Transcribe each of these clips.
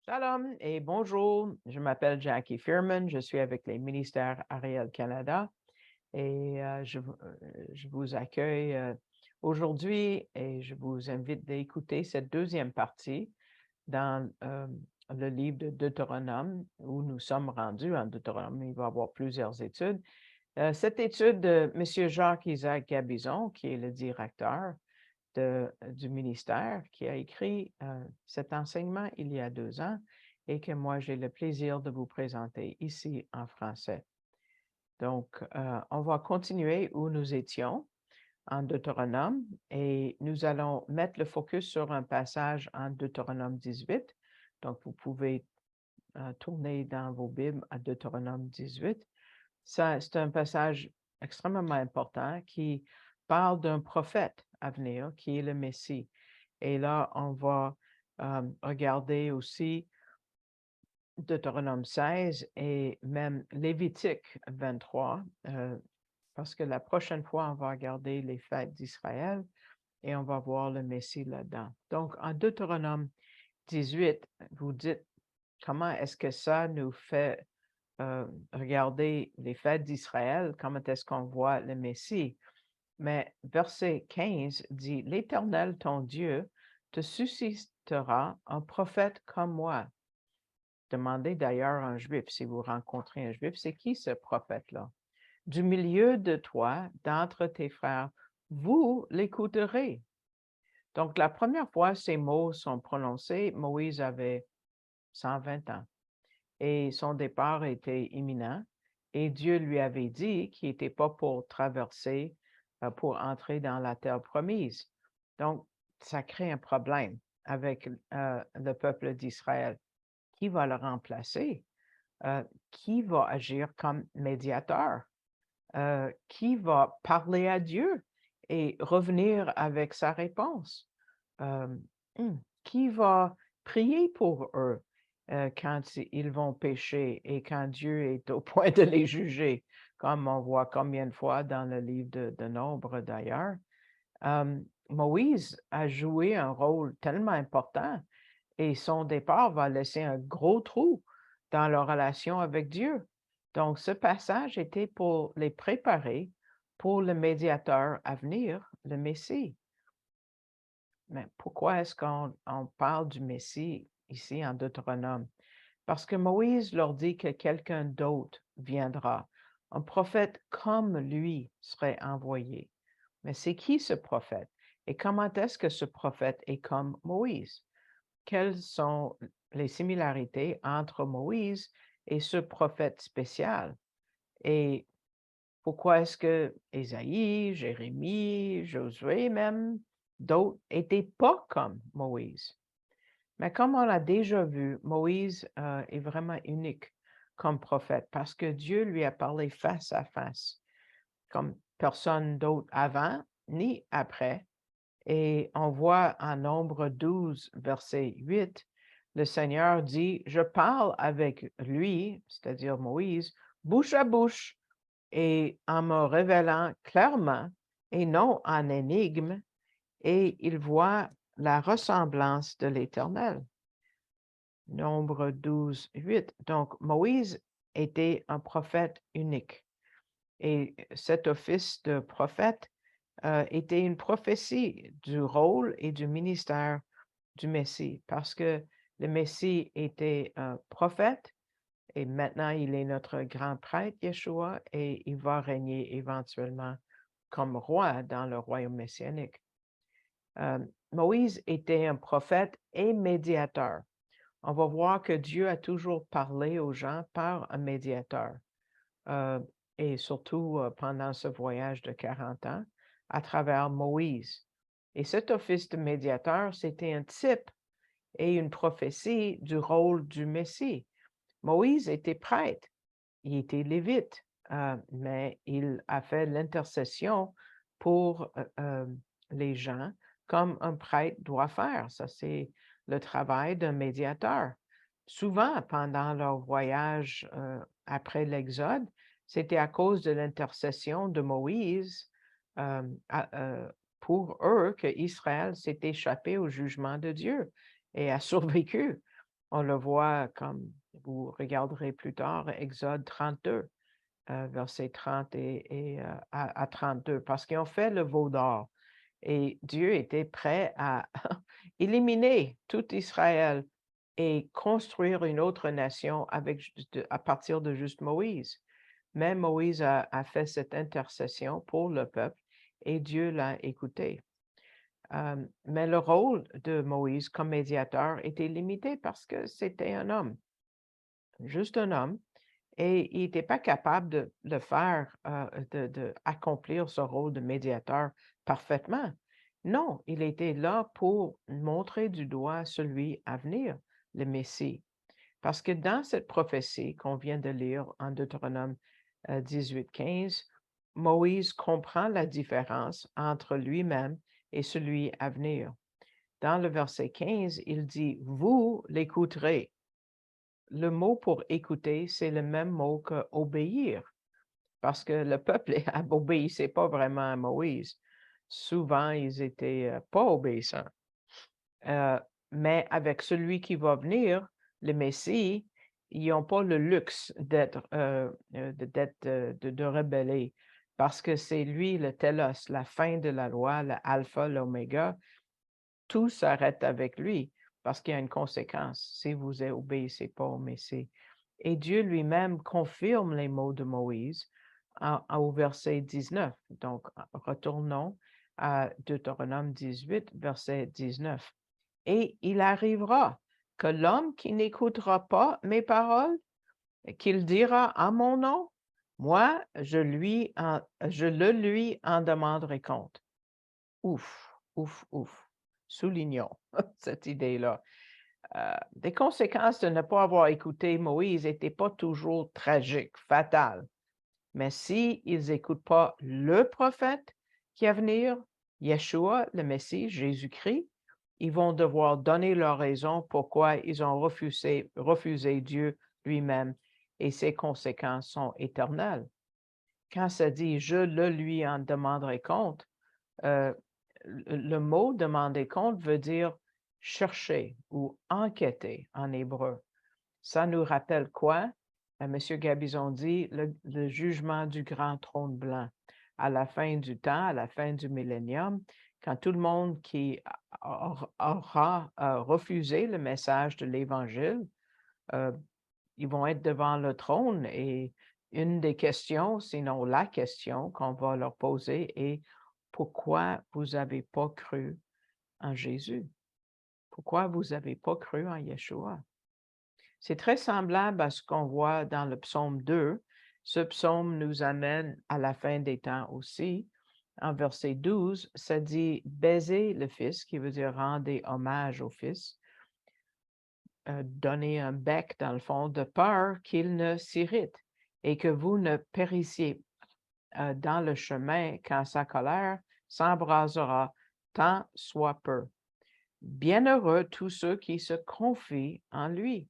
Shalom et bonjour. Je m'appelle Jackie Fearman. Je suis avec les ministères Ariel Canada et je vous accueille aujourd'hui et je vous invite d'écouter cette deuxième partie dans le livre de Deutéronome où nous sommes rendus en Deutéronome. Il va y avoir plusieurs études. Cette étude de M. Jacques-Isaac Gabizon, qui est le directeur du ministère, qui a écrit cet enseignement il y a 2 ans et que moi j'ai le plaisir de vous présenter ici en français. Donc, on va continuer où nous étions en Deutéronome et nous allons mettre le focus sur un passage en Deutéronome 18. Donc, vous pouvez tourner dans vos Bibles à Deutéronome 18. Ça, c'est un passage extrêmement important qui parle d'un prophète à venir, qui est le Messie. Et là, on va regarder aussi Deutéronome 16 et même Lévitique 23, parce que la prochaine fois, on va regarder les fêtes d'Israël et on va voir le Messie là-dedans. Donc, en Deutéronome 18, vous dites, comment est-ce que ça nous fait regarder les fêtes d'Israël, comment est-ce qu'on voit le Messie? Mais verset 15 dit, «L'Éternel, ton Dieu, te suscitera un prophète comme moi.» Demandez d'ailleurs à un Juif, si vous rencontrez un Juif, c'est qui ce prophète-là? «Du milieu de toi, d'entre tes frères, vous l'écouterez.» Donc, la première fois ces mots sont prononcés, Moïse avait 120 ans et son départ était imminent. Et Dieu lui avait dit qu'il n'était pas pour traverser, pour entrer dans la terre promise. Donc, ça crée un problème avec le peuple d'Israël. Qui va le remplacer? Qui va agir comme médiateur? Qui va parler à Dieu et revenir avec sa réponse? Euh, qui va prier pour eux quand ils vont pécher et quand Dieu est au point de les juger, comme on voit combien de fois dans le livre de Nombre d'ailleurs. Moïse a joué un rôle tellement important et son départ va laisser un gros trou dans leur relation avec Dieu. Donc, ce passage était pour les préparer pour le médiateur à venir, le Messie. Mais pourquoi est-ce qu'on parle du Messie ici en Deutéronome? Parce que Moïse leur dit que quelqu'un d'autre viendra. Un prophète comme lui serait envoyé. Mais c'est qui ce prophète? Et comment est-ce que ce prophète est comme Moïse? Quelles sont les similarités entre Moïse et ce prophète spécial? Et pourquoi est-ce que Ésaïe, Jérémie, Josué même, d'autres n'étaient pas comme Moïse? Mais comme on l'a déjà vu, Moïse est vraiment unique comme prophète parce que Dieu lui a parlé face à face, comme personne d'autre avant ni après. Et on voit en Nombre 12, verset 8, le Seigneur dit, «Je parle avec lui,» c'est-à-dire Moïse, «bouche à bouche, et en me révélant clairement et non en énigme, et il voit la ressemblance de l'Éternel.» Nombre 12, 8. Donc, Moïse était un prophète unique. Et cet office de prophète était une prophétie du rôle et du ministère du Messie, parce que le Messie était un prophète et maintenant il est notre grand prêtre, Yeshua, et il va régner éventuellement comme roi dans le royaume messianique. Moïse était un prophète et médiateur. On va voir que Dieu a toujours parlé aux gens par un médiateur, euh, et surtout pendant ce voyage de 40 ans, à travers Moïse. Et cet office de médiateur, c'était un type et une prophétie du rôle du Messie. Moïse était prêtre, il était lévite, mais il a fait l'intercession pour les gens comme un prêtre doit faire. Ça, c'est le travail d'un médiateur. Souvent, pendant leur voyage après l'Exode, c'était à cause de l'intercession de Moïse euh, à- euh, pour eux que Israël s'est échappé au jugement de Dieu et a survécu. On le voit comme vous regarderez plus tard, Exode 32, versets 30 à 32, parce qu'ils ont fait le veau d'or et Dieu était prêt à éliminer tout Israël et construire une autre nation à partir de juste Moïse. Mais Moïse a fait cette intercession pour le peuple et Dieu l'a écouté. Mais le rôle de Moïse comme médiateur était limité parce que c'était un homme, juste un homme, et il n'était pas capable de le faire, accomplir ce rôle de médiateur parfaitement. Non, il était là pour montrer du doigt celui à venir, le Messie. Parce que dans cette prophétie qu'on vient de lire en Deutéronome 18-15, Moïse comprend la différence entre lui-même et celui à venir. Dans le verset 15, il dit, vous l'écouterez. Le mot pour écouter, c'est le même mot que obéir, parce que le peuple obéissait pas vraiment à Moïse. Souvent, ils étaient pas obéissants. Euh, mais avec celui qui va venir, le Messie, ils n'ont pas le luxe de rebeller, parce que c'est lui le télos, la fin de la loi, l'alpha, l'oméga. Tout s'arrête avec lui, parce qu'il y a une conséquence si vous obéissez pas au Messie. Et Dieu lui-même confirme les mots de Moïse au verset 19. Donc, retournons à Deutéronome 18, verset 19. Et il arrivera que l'homme qui n'écoutera pas mes paroles, qu'il dira en mon nom, moi, je le lui en demanderai compte. Ouf, ouf, ouf. Soulignons cette idée-là. Des conséquences de ne pas avoir écouté Moïse n'étaient pas toujours tragiques, fatales. Mais s'ils n'écoutent pas le prophète qui va venir, Yeshua, le Messie, Jésus-Christ, ils vont devoir donner leur raison pourquoi ils ont refusé Dieu lui-même et ses conséquences sont éternelles. Quand ça dit « je le lui en demanderai compte euh, », le mot « demander compte » veut dire chercher ou enquêter en hébreu. Ça nous rappelle quoi? M. Gabizon dit le jugement du grand trône blanc. À la fin du temps, à la fin du millénium, quand tout le monde qui aura refusé le message de l'Évangile, ils vont être devant le trône et une des questions, sinon la question qu'on va leur poser est pourquoi vous n'avez pas cru en Jésus? Pourquoi vous n'avez pas cru en Yeshua? C'est très semblable à ce qu'on voit dans le psaume 2. Ce psaume nous amène à la fin des temps aussi. En verset 12, ça dit « Baisez le Fils », qui veut dire « rendez hommage au Fils », donnez un bec dans le fond de peur qu'il ne s'irrite et que vous ne périssiez dans le chemin quand sa colère s'embrasera, tant soit peu. Bienheureux tous ceux qui se confient en lui.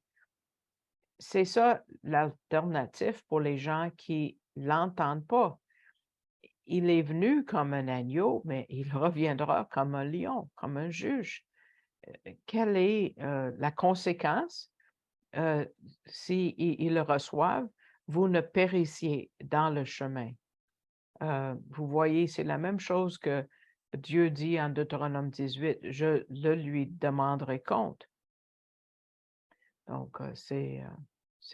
C'est ça l'alternative pour les gens qui l'entendent pas. Il est venu comme un agneau, mais il reviendra comme un lion, comme un juge. Quelle est la conséquence s'ils le reçoivent? Vous ne périssiez dans le chemin. Vous voyez, c'est la même chose que Dieu dit en Deutéronome 18, je le lui demanderai compte. Donc, c'est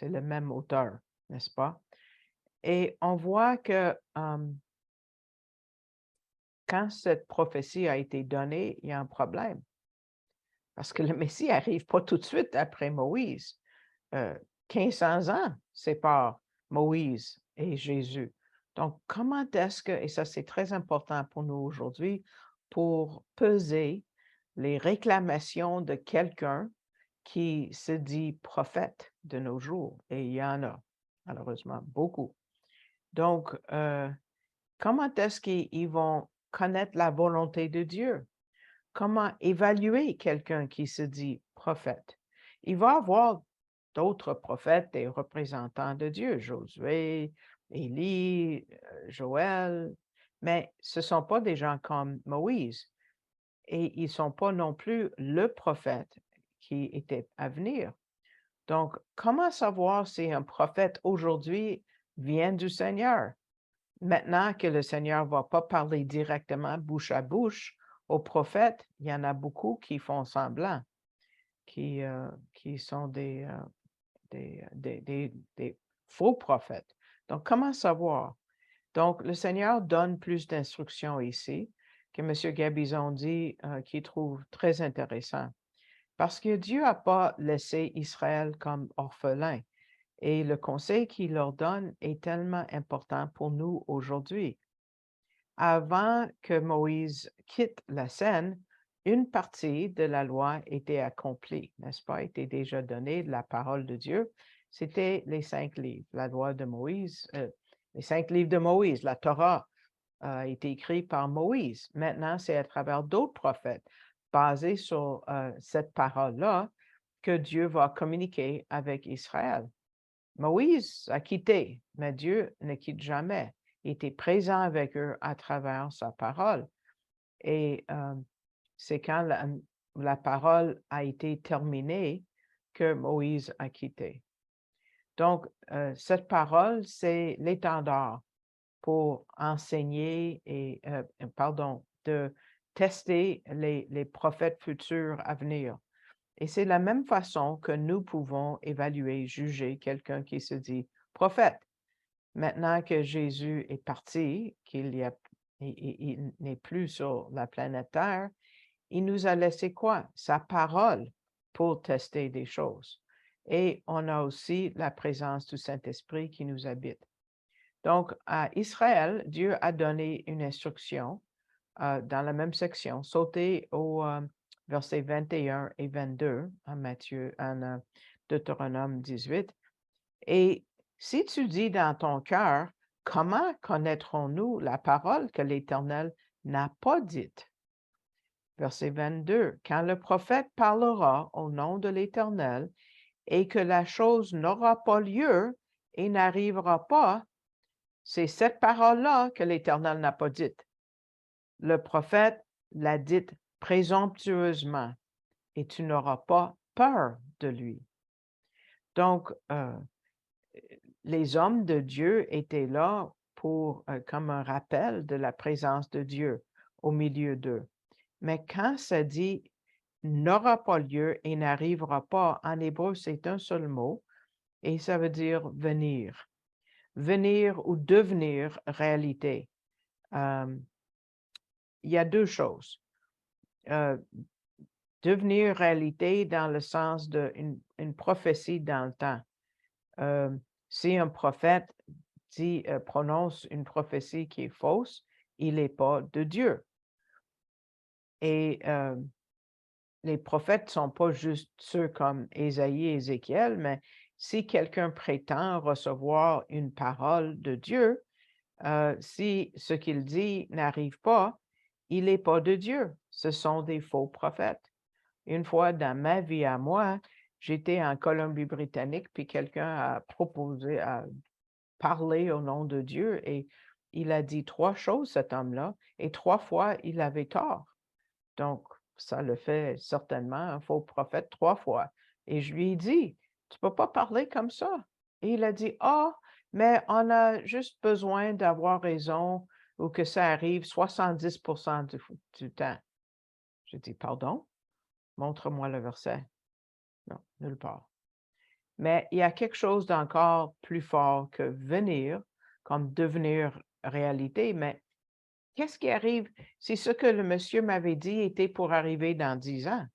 le même auteur, n'est-ce pas? Et on voit que quand cette prophétie a été donnée, il y a un problème. Parce que le Messie n'arrive pas tout de suite après Moïse. 1500 ans séparent Moïse et Jésus. Donc, comment est-ce que, et ça c'est très important pour nous aujourd'hui, pour peser les réclamations de quelqu'un qui se dit prophète de nos jours, et il y en a malheureusement beaucoup. Donc, comment est-ce qu'ils vont connaître la volonté de Dieu? Comment évaluer quelqu'un qui se dit prophète? Il va y avoir d'autres prophètes et représentants de Dieu, Josué, Élie, Joël, mais ce ne sont pas des gens comme Moïse et ils ne sont pas non plus le prophète qui était à venir. Donc, comment savoir si un prophète aujourd'hui vient du Seigneur? Maintenant que le Seigneur ne va pas parler directement bouche à bouche aux prophètes, il y en a beaucoup qui font semblant, qui sont des faux prophètes. Donc, comment savoir? Donc, le Seigneur donne plus d'instructions ici que M. Gabizon dit qu'il trouve très intéressant. Parce que Dieu n'a pas laissé Israël comme orphelin. Et le conseil qu'il leur donne est tellement important pour nous aujourd'hui. Avant que Moïse quitte la scène, une partie de la loi était accomplie, n'est-ce pas, était déjà donnée de la parole de Dieu. C'était les 5 livres, la loi de Moïse, les 5 livres de Moïse, la Torah a été écrit par Moïse. Maintenant, c'est à travers d'autres prophètes, basés sur cette parole-là, que Dieu va communiquer avec Israël. Moïse a quitté, mais Dieu ne quitte jamais. Il était présent avec eux à travers sa parole. Et c'est quand la parole a été terminée que Moïse a quitté. Donc, cette parole, c'est l'étendard pour enseigner et, de tester les prophètes futurs à venir. Et c'est la même façon que nous pouvons évaluer, juger quelqu'un qui se dit prophète. Maintenant que Jésus est parti, il n'est plus sur la planète Terre, il nous a laissé quoi? Sa parole pour tester des choses. Et on a aussi la présence du Saint-Esprit qui nous habite. Donc, à Israël, Dieu a donné une instruction dans la même section. Sautez au versets 21 et 22 en Deutéronome 18. Et si tu dis dans ton cœur, comment connaîtrons-nous la parole que l'Éternel n'a pas dite? Verset 22. Quand le prophète parlera au nom de l'Éternel et que la chose n'aura pas lieu et n'arrivera pas, c'est cette parole-là que l'Éternel n'a pas dite. Le prophète l'a dite présomptueusement et tu n'auras pas peur de lui. Donc, les hommes de Dieu étaient là pour, comme un rappel de la présence de Dieu au milieu d'eux. Mais quand ça dit n'aura pas lieu et n'arrivera pas, en hébreu, c'est un seul mot et ça veut dire venir. Venir ou devenir réalité. Il y a deux choses. Devenir réalité dans le sens d'une une prophétie dans le temps. Si un prophète prononce une prophétie qui est fausse, il n'est pas de Dieu. Et les prophètes ne sont pas juste ceux comme Ésaïe et Ézéchiel, mais si quelqu'un prétend recevoir une parole de Dieu, si ce qu'il dit n'arrive pas, il n'est pas de Dieu. Ce sont des faux prophètes. Une fois dans ma vie à moi, j'étais en Colombie-Britannique, puis quelqu'un a proposé à parler au nom de Dieu et il a dit 3 choses, cet homme-là, et 3 fois, il avait tort. Donc, ça le fait certainement un faux prophète 3 fois. Et je lui ai dit: «Tu peux pas parler comme ça». Et il a dit: «Ah, mais on a juste besoin d'avoir raison ou que ça arrive 70 du temps». J'ai dit: «Pardon? Montre-moi le verset». Non, nulle part. Mais il y a quelque chose d'encore plus fort que venir, comme devenir réalité. Mais qu'est-ce qui arrive si ce que le monsieur m'avait dit était pour arriver dans 10 ans?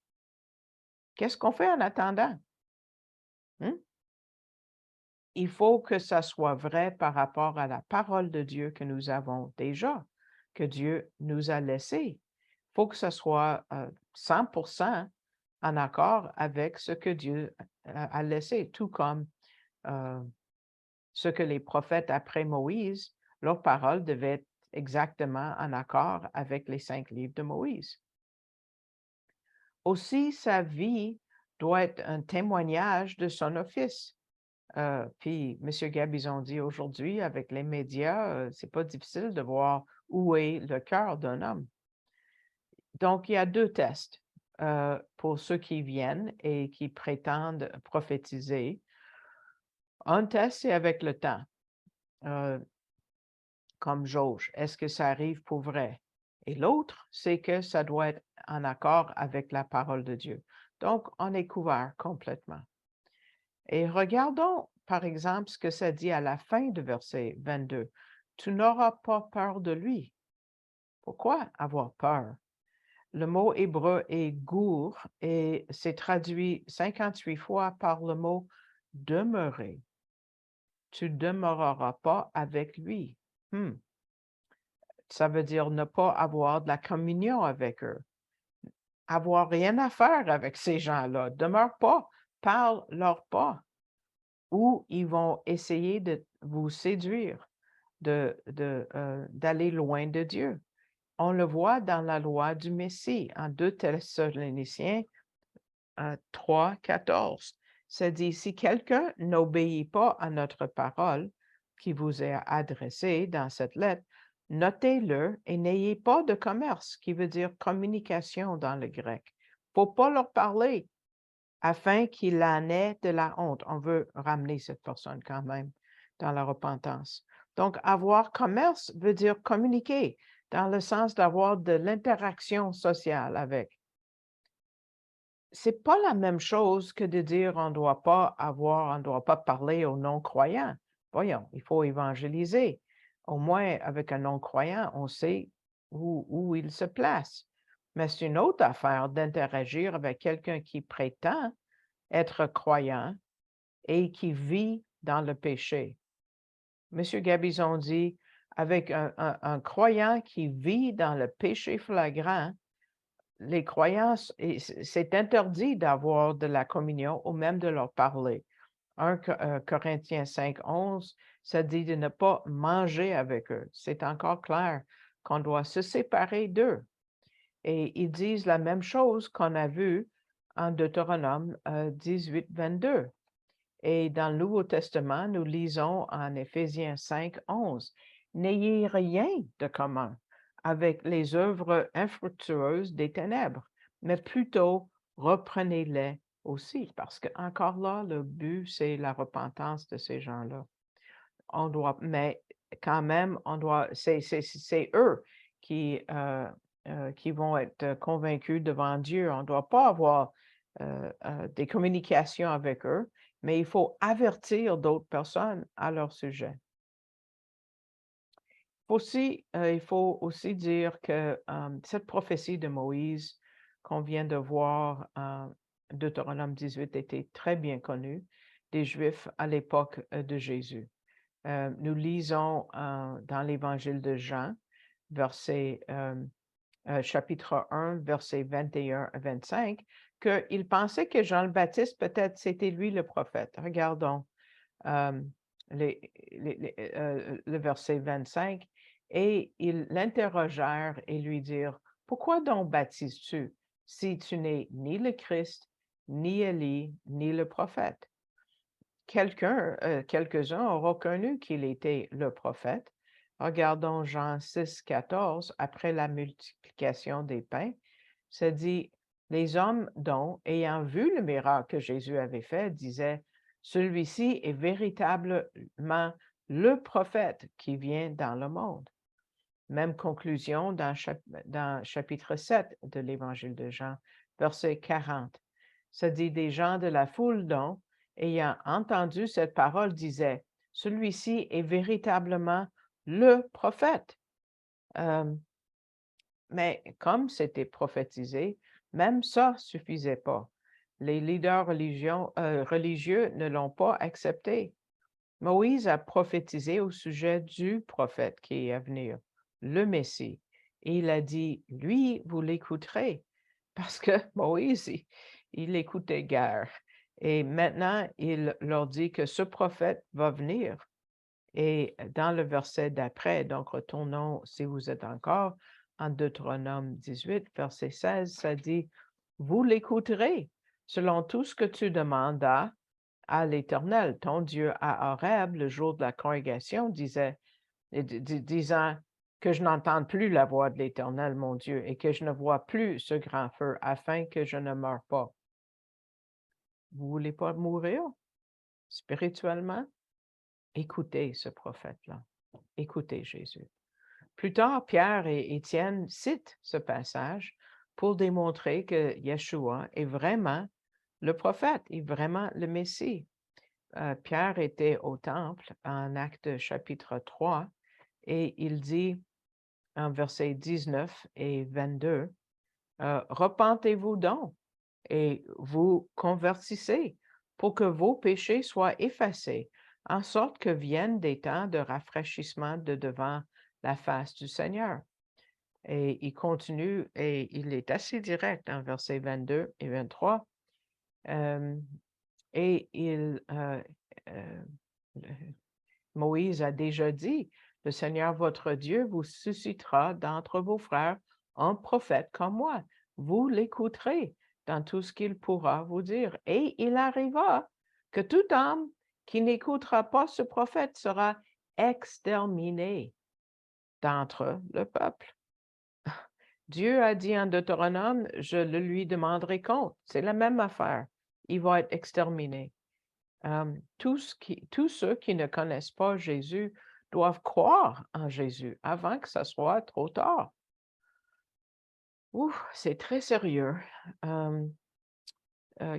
Qu'est-ce qu'on fait en attendant? Hein? Il faut que ça soit vrai par rapport à la parole de Dieu que nous avons déjà, que Dieu nous a laissé. Il faut que ça soit 100% en accord avec ce que Dieu a laissé, tout comme euh, ce que les prophètes après Moïse, leurs paroles devaient être exactement en accord avec les 5 livres de Moïse. Aussi, sa vie doit être un témoignage de son office. Puis, M. Gabizon dit aujourd'hui, avec les médias, c'est pas difficile de voir où est le cœur d'un homme. Donc, il y a 2 tests. pour ceux qui viennent et qui prétendent prophétiser. Un test, c'est avec le temps, comme jauge. Est-ce que ça arrive pour vrai? Et l'autre, c'est que ça doit être en accord avec la parole de Dieu. Donc, on est couvert complètement. Et regardons, par exemple, ce que ça dit à la fin du verset 22. Tu n'auras pas peur de lui. Pourquoi avoir peur? Le mot hébreu est gour et c'est traduit 58 fois par le mot demeurer. Tu demeureras pas avec lui. Ça veut dire ne pas avoir de la communion avec eux, avoir rien à faire avec ces gens-là. Demeure pas, parle-leur pas, ou ils vont essayer de vous séduire, d'aller loin de Dieu. On le voit dans la loi du Messie, en 2 Thessaloniciens 3, 14. Ça dit, si quelqu'un n'obéit pas à notre parole qui vous est adressée dans cette lettre, notez-le et n'ayez pas de commerce, qui veut dire communication dans le grec. Faut pas leur parler afin qu'il en ait de la honte. On veut ramener cette personne quand même dans la repentance. Donc, avoir commerce veut dire communiquer dans le sens d'avoir de l'interaction sociale avec. C'est pas la même chose que de dire on doit pas parler aux non-croyants. Voyons, il faut évangéliser. Au moins, avec un non-croyant, on sait où il se place. Mais c'est une autre affaire d'interagir avec quelqu'un qui prétend être croyant et qui vit dans le péché. Monsieur Gabizon dit, avec un croyant qui vit dans le péché flagrant, les croyances, c'est interdit d'avoir de la communion ou même de leur parler. 1 Corinthiens 5, 11, ça dit de ne pas manger avec eux. C'est encore clair qu'on doit se séparer d'eux. Et ils disent la même chose qu'on a vu en Deutéronome 18, 22. Et dans le Nouveau Testament, nous lisons en Éphésiens 5, 11, n'ayez rien de commun avec les œuvres infructueuses des ténèbres, mais plutôt reprenez-les aussi, parce que encore là, le but, c'est la repentance de ces gens-là. Mais quand même, c'est eux qui vont être convaincus devant Dieu. On ne doit pas avoir des communications avec eux, mais il faut avertir d'autres personnes à leur sujet. Il faut aussi dire que cette prophétie de Moïse qu'on vient de voir en Deutéronome 18 était très bien connue des Juifs à l'époque de Jésus. Nous lisons dans l'Évangile de Jean, chapitre 1, versets 21 à 25, qu'il pensait que Jean le Baptiste, peut-être, c'était lui le prophète. Regardons le verset 25. Et ils l'interrogèrent et lui dirent, pourquoi donc baptises-tu si tu n'es ni le Christ, ni Élie, ni le prophète? Quelques-uns ont reconnu qu'il était le prophète. Regardons Jean 6, 14, après la multiplication des pains, ça dit, les hommes dont, ayant vu le miracle que Jésus avait fait, disaient, celui-ci est véritablement le prophète qui vient dans le monde. Même conclusion dans chapitre 7 de l'Évangile de Jean, verset 40. Ça dit, des gens de la foule dont, ayant entendu cette parole, disaient, celui-ci est véritablement le prophète. Mais comme c'était prophétisé, même ça ne suffisait pas. Les leaders religieux ne l'ont pas accepté. Moïse a prophétisé au sujet du prophète qui est à venir, le Messie. Et il a dit, lui, vous l'écouterez, parce que Moïse, il écoutait guère. Et maintenant, il leur dit que ce prophète va venir. Et dans le verset d'après, donc retournons, si vous êtes encore, en Deutéronome 18, verset 16, ça dit, vous l'écouterez selon tout ce que tu demandas à l'Éternel, ton Dieu, à Horeb, le jour de la congrégation, disant, que je n'entende plus la voix de l'Éternel, mon Dieu, et que je ne vois plus ce grand feu, afin que je ne meure pas. Vous voulez pas mourir spirituellement? Écoutez ce prophète-là. Écoutez Jésus. Plus tard, Pierre et Étienne citent ce passage pour démontrer que Yeshua est vraiment le prophète, est vraiment le Messie. Pierre était au temple en Actes chapitre 3 et il dit en versets 19 et 22, repentez-vous donc et vous convertissez pour que vos péchés soient effacés, en sorte que viennent des temps de rafraîchissement de devant la face du Seigneur. Et il continue et il est assez direct en versets 22 et 23. Et Moïse a déjà dit, le Seigneur votre Dieu vous suscitera d'entre vos frères un prophète comme moi. Vous l'écouterez dans tout ce qu'il pourra vous dire. Et il arrivera que tout homme qui n'écoutera pas ce prophète sera exterminé d'entre le peuple. Dieu a dit en Deutéronome, je le lui demanderai compte. C'est la même affaire. Il va être exterminé. Tous ceux qui ne connaissent pas Jésus doivent croire en Jésus avant que ça soit trop tard. Ouf, c'est très sérieux.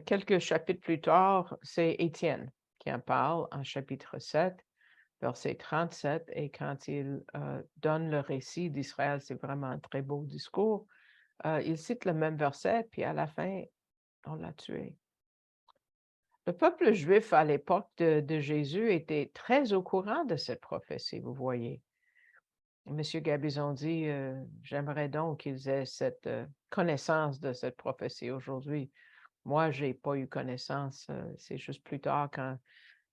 Quelques chapitres plus tard, c'est Étienne qui en parle en chapitre 7, verset 37, et quand il donne le récit d'Israël, c'est vraiment un très beau discours. Il cite le même verset, puis à la fin, on l'a tué. Le peuple juif à l'époque de Jésus était très au courant de cette prophétie, vous voyez. Monsieur Gabizon dit, j'aimerais donc qu'ils aient cette connaissance de cette prophétie aujourd'hui. Moi, je n'ai pas eu connaissance. C'est juste plus tard quand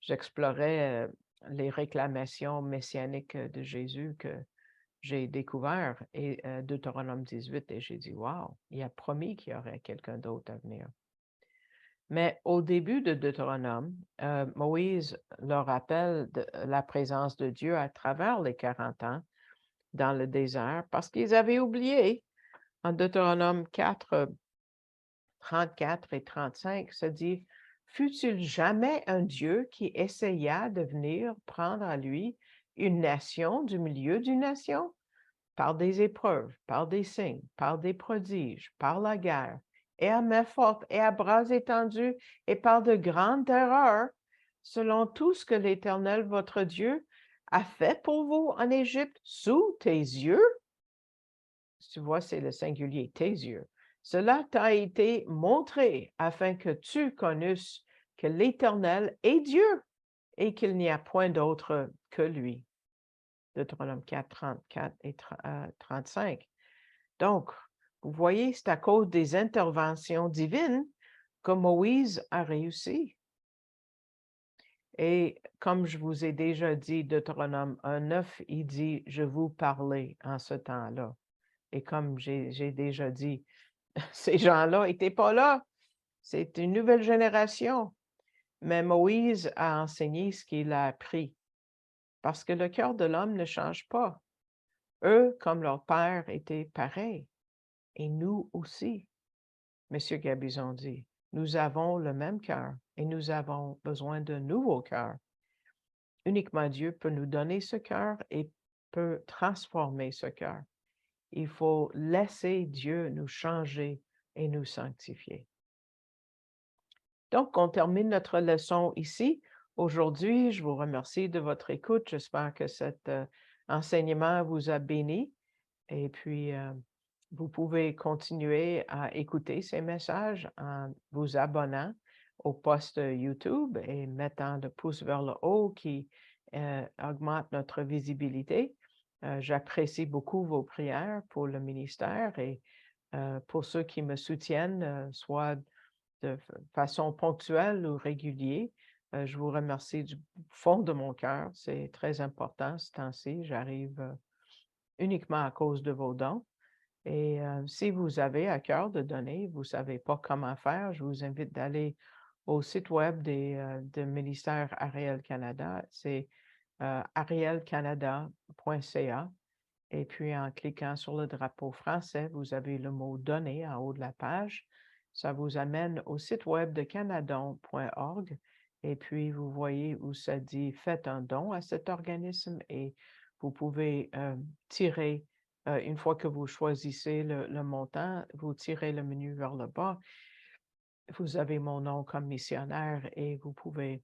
j'explorais les réclamations messianiques de Jésus que j'ai découvert et Deutéronome 18 et j'ai dit, wow, il a promis qu'il y aurait quelqu'un d'autre à venir. Mais au début de Deutéronome, Moïse leur rappelle la présence de Dieu à travers les 40 ans dans le désert parce qu'ils avaient oublié. En Deutéronome 4, 34 et 35, ça dit, fut-il jamais un Dieu qui essaya de venir prendre à lui une nation du milieu d'une nation? Par des épreuves, par des signes, par des prodiges, par la guerre, et à main forte, et à bras étendus, et par de grandes terreurs, selon tout ce que l'Éternel, votre Dieu, a fait pour vous en Égypte, sous tes yeux? Tu vois, c'est le singulier, tes yeux. Cela t'a été montré afin que tu connusses que l'Éternel est Dieu et qu'il n'y a point d'autre que lui. Deutéronome 4, 34 et 35. Donc, vous voyez, c'est à cause des interventions divines que Moïse a réussi. Et comme je vous ai déjà dit, Deutéronome 1,9, il dit, je vous parlais en ce temps-là. Et comme j'ai déjà dit, ces gens-là n'étaient pas là. C'est une nouvelle génération. Mais Moïse a enseigné ce qu'il a appris. Parce que le cœur de l'homme ne change pas. Eux, comme leur père, étaient pareils. Et nous aussi, Monsieur Gabizon dit, nous avons le même cœur et nous avons besoin d'un nouveau cœur. Uniquement Dieu peut nous donner ce cœur et peut transformer ce cœur. Il faut laisser Dieu nous changer et nous sanctifier. Donc, on termine notre leçon ici. Aujourd'hui, je vous remercie de votre écoute. J'espère que cet enseignement vous a béni. Et puis, vous pouvez continuer à écouter ces messages en vous abonnant au post YouTube et mettant le pouce vers le haut qui augmente notre visibilité. J'apprécie beaucoup vos prières pour le ministère et pour ceux qui me soutiennent, soit de façon ponctuelle ou régulière. Je vous remercie du fond de mon cœur. C'est très important ce temps-ci. J'arrive uniquement à cause de vos dons. Et si vous avez à cœur de donner, vous ne savez pas comment faire, je vous invite d'aller au site web du ministère Ariel Canada. C'est arielcanada.ca Et puis, en cliquant sur le drapeau français, vous avez le mot «Donner» en haut de la page. Ça vous amène au site web de canadon.org et puis vous voyez où ça dit «Faites un don à cet organisme» et vous pouvez, tirer, une fois que vous choisissez le montant, vous tirez le menu vers le bas. Vous avez mon nom comme missionnaire et vous pouvez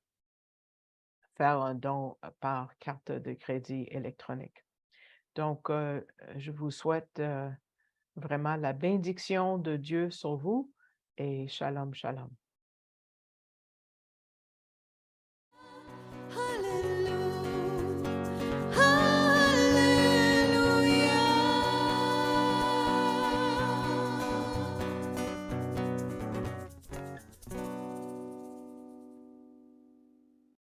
faire un don, par carte de crédit électronique. Donc, je vous souhaite, vraiment la bénédiction de Dieu sur vous et shalom, shalom.